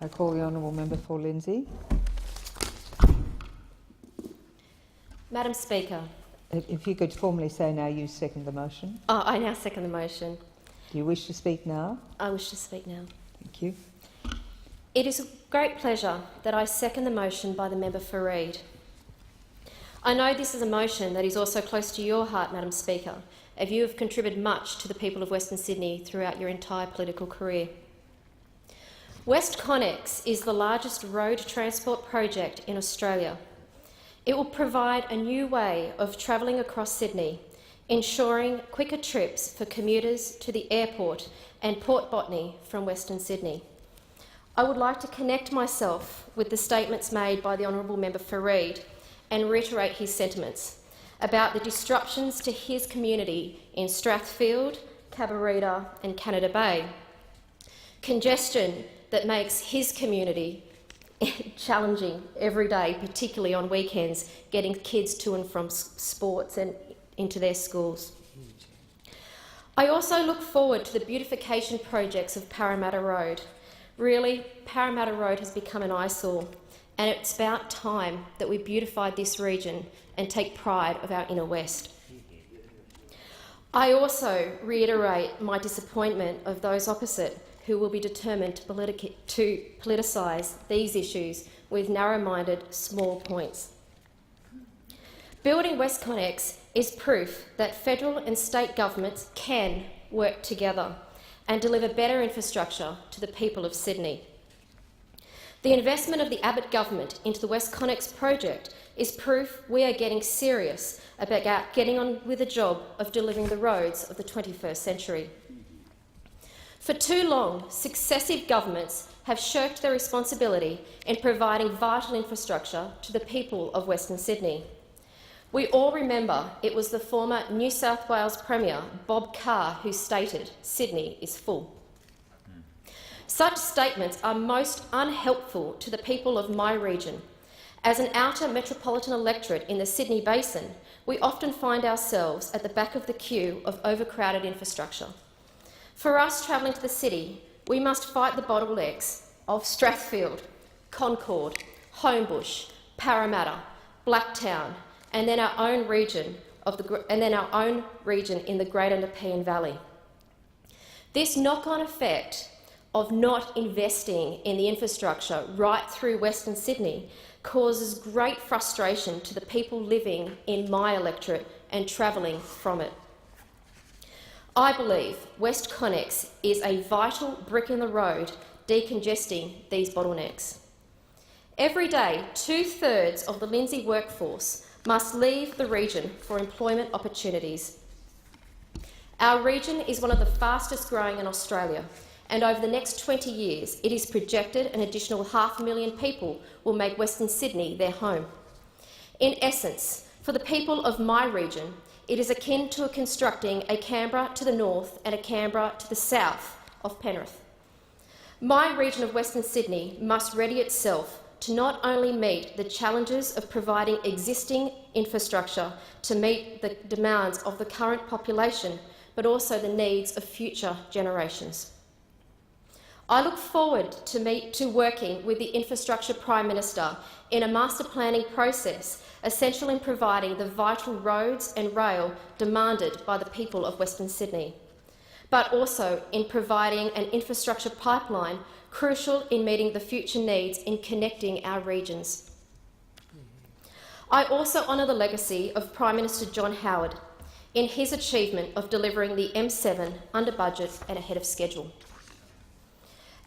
I call the honourable member for Lindsay. Madam Speaker. If you could formally say now you second the motion. I now second the motion. Do you wish to speak now? I wish to speak now. Thank you. It is a great pleasure that I second the motion by the member for Reid. I know this is a motion that is also close to your heart, Madam Speaker, as you have contributed much to the people of Western Sydney throughout your entire political career. WestConnex is the largest road transport project in Australia. It will provide a new way of travelling across Sydney, ensuring quicker trips for commuters to the airport and Port Botany from Western Sydney. I would like to connect myself with the statements made by the honourable member for Reid and reiterate his sentiments about the disruptions to his community in Strathfield, Cabarita and Canada Bay. Congestion that makes his community challenging every day, particularly on weekends, getting kids to and from sports and into their schools. I also look forward to the beautification projects of Parramatta Road. Really, Parramatta Road has become an eyesore, and it's about time that we beautified this region and take pride of our inner west. I also reiterate my disappointment of those opposite who will be determined to politicise these issues with narrow-minded small points. Building WestConnex is proof that federal and state governments can work together and deliver better infrastructure to the people of Sydney. The investment of the Abbott government into the WestConnex project is proof we are getting serious about getting on with the job of delivering the roads of the 21st century. For too long, successive governments have shirked their responsibility in providing vital infrastructure to the people of Western Sydney. We all remember it was the former New South Wales Premier, Bob Carr, who stated, "Sydney is full." Such statements are most unhelpful to the people of my region. As an outer metropolitan electorate in the Sydney Basin, we often find ourselves at the back of the queue of overcrowded infrastructure. For us travelling to the city, we must fight the bottlenecks of Strathfield, Concord, Homebush, Parramatta, Blacktown, and then our own region in the Greater Nepean Valley. This knock-on effect of not investing in the infrastructure right through Western Sydney causes great frustration to the people living in my electorate and travelling from it. I believe WestConnex is a vital brick in the road decongesting these bottlenecks. Every day, 2/3 of the Lindsay workforce must leave the region for employment opportunities. Our region is one of the fastest growing in Australia, and over the next 20 years it is projected an additional 500,000 people will make Western Sydney their home. In essence, for the people of my region, it is akin to constructing a Canberra to the north and a Canberra to the south of Penrith. My region of Western Sydney must ready itself to not only meet the challenges of providing existing infrastructure to meet the demands of the current population, but also the needs of future generations. I look forward to working with the Infrastructure Prime Minister in a master planning process essential in providing the vital roads and rail demanded by the people of Western Sydney, but also in providing an infrastructure pipeline crucial in meeting the future needs in connecting our regions. I also honour the legacy of Prime Minister John Howard in his achievement of delivering the M7 under budget and ahead of schedule.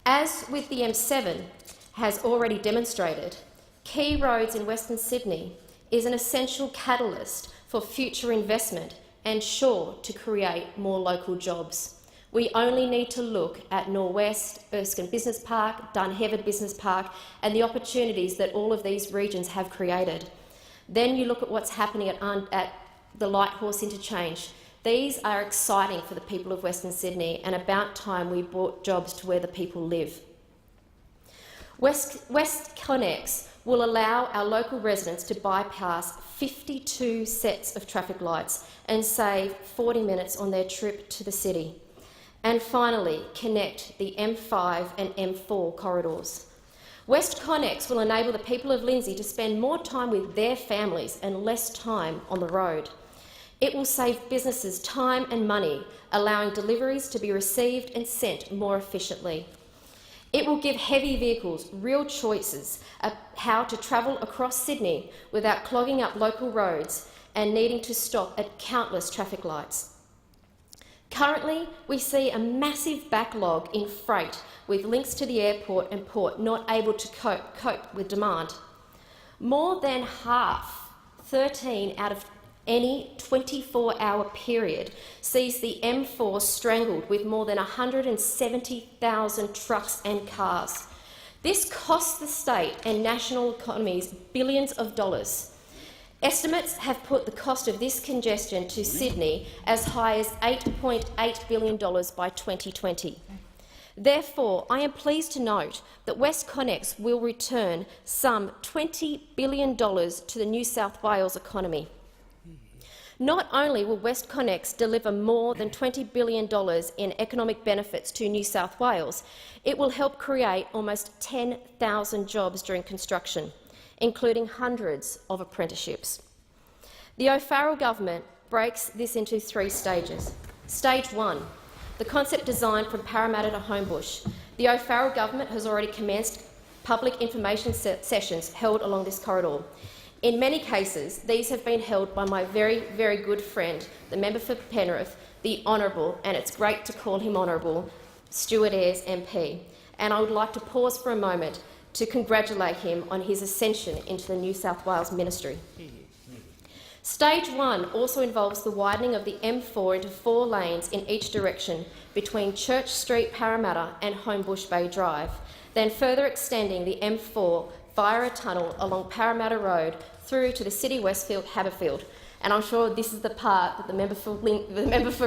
As with the M7 has already demonstrated, key roads in Western Sydney is an essential catalyst for future investment and sure to create more local jobs. We only need to look at Norwest, Erskine Business Park, Dunheved Business Park and the opportunities that all of these regions have created. Then you look at what's happening at the Lighthorse Interchange. These are exciting for the people of Western Sydney, and about time we brought jobs to where the people live. WestConnex will allow our local residents to bypass 52 sets of traffic lights and save 40 minutes on their trip to the city. And finally, connect the M5 and M4 corridors. WestConnex will enable the people of Lindsay to spend more time with their families and less time on the road. It will save businesses time and money, allowing deliveries to be received and sent more efficiently. It will give heavy vehicles real choices of how to travel across Sydney without clogging up local roads and needing to stop at countless traffic lights. Currently, we see a massive backlog in freight with links to the airport and port not able to cope with demand. More than half, 13 out of any 24-hour period, sees the M4 strangled with more than 170,000 trucks and cars. This costs the state and national economies billions of dollars. Estimates have put the cost of this congestion to Sydney as high as $8.8 billion by 2020. Therefore, I am pleased to note that WestConnex will return some $20 billion to the New South Wales economy. Not only will WestConnex deliver more than $20 billion in economic benefits to New South Wales, it will help create almost 10,000 jobs during construction, including hundreds of apprenticeships. The O'Farrell government breaks this into 3 stages. Stage 1, the concept design from Parramatta to Homebush. The O'Farrell government has already commenced public information sessions held along this corridor. In many cases, these have been held by my very, very good friend, the member for Penrith, the Honourable, and it's great to call him Honourable, Stuart Ayres MP. And I would like to pause for a moment to congratulate him on his ascension into the New South Wales Ministry. Stage 1 also involves the widening of the M4 into 4 lanes in each direction between Church Street, Parramatta and Homebush Bay Drive, then further extending the M4 via a tunnel along Parramatta Road through to the City Westfield Haberfield. And I'm sure this is the part that the member for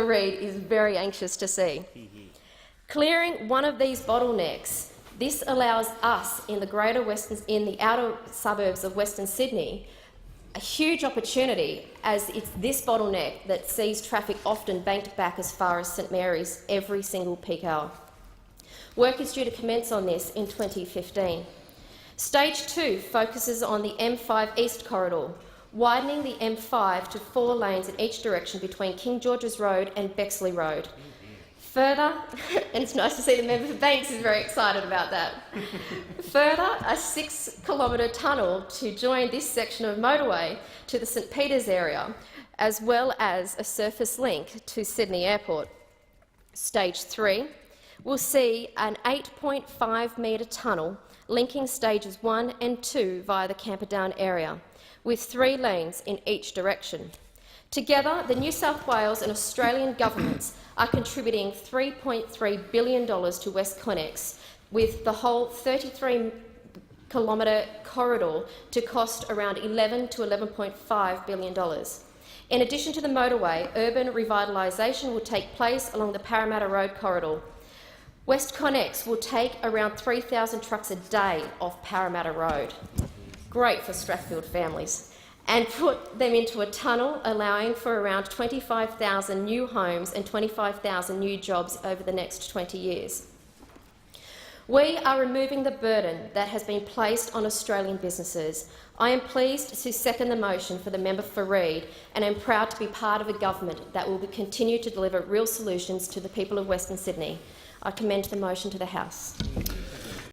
Reid is very anxious to see. Clearing one of these bottlenecks, this allows us in the outer suburbs of Western Sydney a huge opportunity, as it's this bottleneck that sees traffic often banked back as far as St Mary's every single peak hour. Work is due to commence on this in 2015. Stage 2 focuses on the M5 East corridor, widening the M5 to 4 lanes in each direction between King George's Road and Bexley Road. Further, and it's nice to see the member for Banks is very excited about that. Further, a 6-kilometre tunnel to join this section of motorway to the St Peters area, as well as a surface link to Sydney Airport. Stage 3 will see an 8.5-metre tunnel linking stages 1 and 2 via the Camperdown area, with 3 lanes in each direction. Together, the New South Wales and Australian governments are contributing $3.3 billion to WestConnex, with the whole 33-kilometre corridor to cost around $11 to $11.5 billion. In addition to the motorway, urban revitalisation will take place along the Parramatta Road corridor. WestConnex will take around 3,000 trucks a day off Parramatta Road. Great for Strathfield families. And put them into a tunnel, allowing for around 25,000 new homes and 25,000 new jobs over the next 20 years. We are removing the burden that has been placed on Australian businesses. I am pleased to second the motion for the member for Reid, and am proud to be part of a government that will continue to deliver real solutions to the people of Western Sydney. I commend the motion to the House.